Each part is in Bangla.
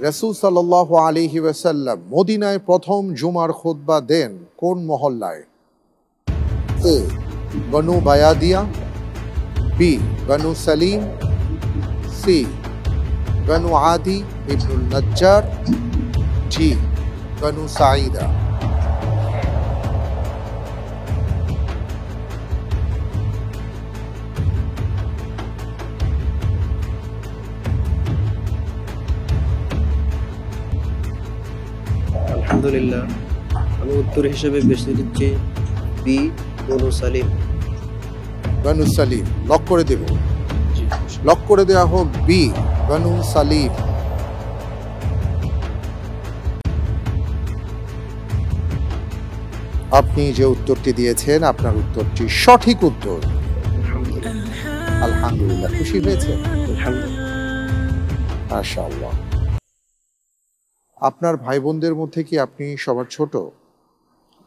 রাসূল সাল্লাল্লাহু আলাইহি ওয়াসাল্লাম মদিনায় প্রথম জুমার খুতবা দেন কোন মহল্লায়? এ বনু বায়াদিয়া, বি বনু সালিম, সি বনু আদি ইবনুল নজ্জার, জি বনু সাঈদা। আলহামদুলিল্লাহ, আমি উত্তর হিসেবে বেছে নিচ্ছি বি বনু সালিম। বনু সালিম লক করে দেব। জি, লক করে দেওয়া হোক বি বনু সালিম। আপনি যে উত্তরটি দিয়েছেন আপনার উত্তরটি সঠিক উত্তর। আলহামদুলিল্লাহ, খুশি হয়েছে? মাশাআল্লাহ। আপনার ভাই বোনদের মধ্যে কি আপনি সবার ছোট?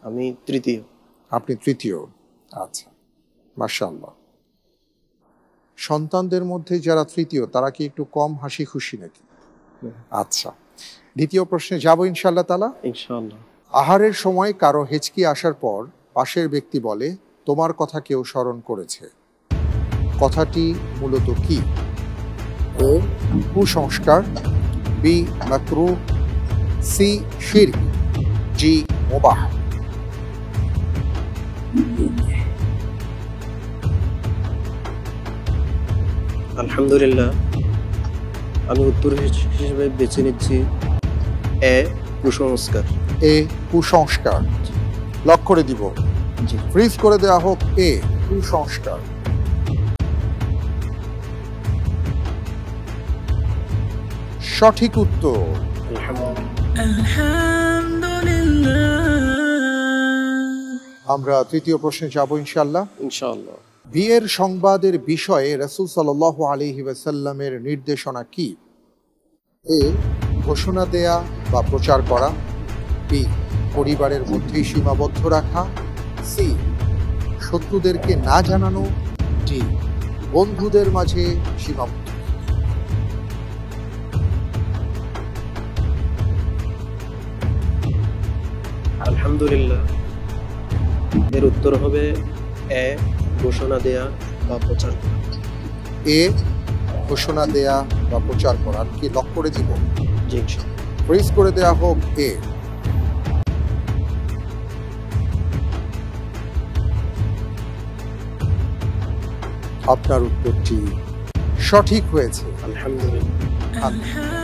আমি তৃতীয়। আপনি তৃতীয়। আচ্ছা, মাশাআল্লাহ। সন্তানদের মধ্যে যারা তৃতীয় তারা কি একটু কম হাসি খুশি নাকি? আচ্ছা, দ্বিতীয় প্রশ্নে যাব ইনশাআল্লাহ তাআলা। ইনশাআল্লাহ। আহারের সময় কারো হেঁচকি আসার পর পাশের ব্যক্তি বলে তোমার কথা কেউ স্মরণ করেছে, কথাটি মূলত কি? ও কুসংস্কার, বি মাকরুহ, সি শিরক, জি মুবাহ। আলহামদুলিল্লাহ, আমি উত্তর হিসেবে বেছে নিচ্ছি এ কুসংস্কার। এ কুসংস্কার লক করে দিব। জি, ফ্রিজ করে দেওয়া হোক এ কুসংস্কার। সঠিক উত্তর। আমরা তৃতীয় প্রশ্নে যাব ইনশাআল্লাহ। ইনশাআল্লাহ। বিয়ের সংবাদের বিষয়ে রাসূল সাল্লাল্লাহু আলাইহি ওয়াসাল্লামের নির্দেশনা কি? এ ঘোষণা দেয়া বা প্রচার করা, বি পরিবারের মধ্যেই সীমাবদ্ধ রাখা, সি শত্রুদেরকে না জানানো, ডি বন্ধুদের মাঝে সীমাবদ্ধ। আলহামদুলিল্লাহ, এর উত্তর হবে এ ঘোষণা দেয়া বা প্রচার করা। এ ঘোষণা দেয়া বা প্রচার করা। কি লক করে দিব? জি, ইনশাআল্লাহ। ফ্রিজ করে দেয়া হোক এ। আপনার উত্তরটি সঠিক হয়েছে। আলহামদুলিল্লাহ।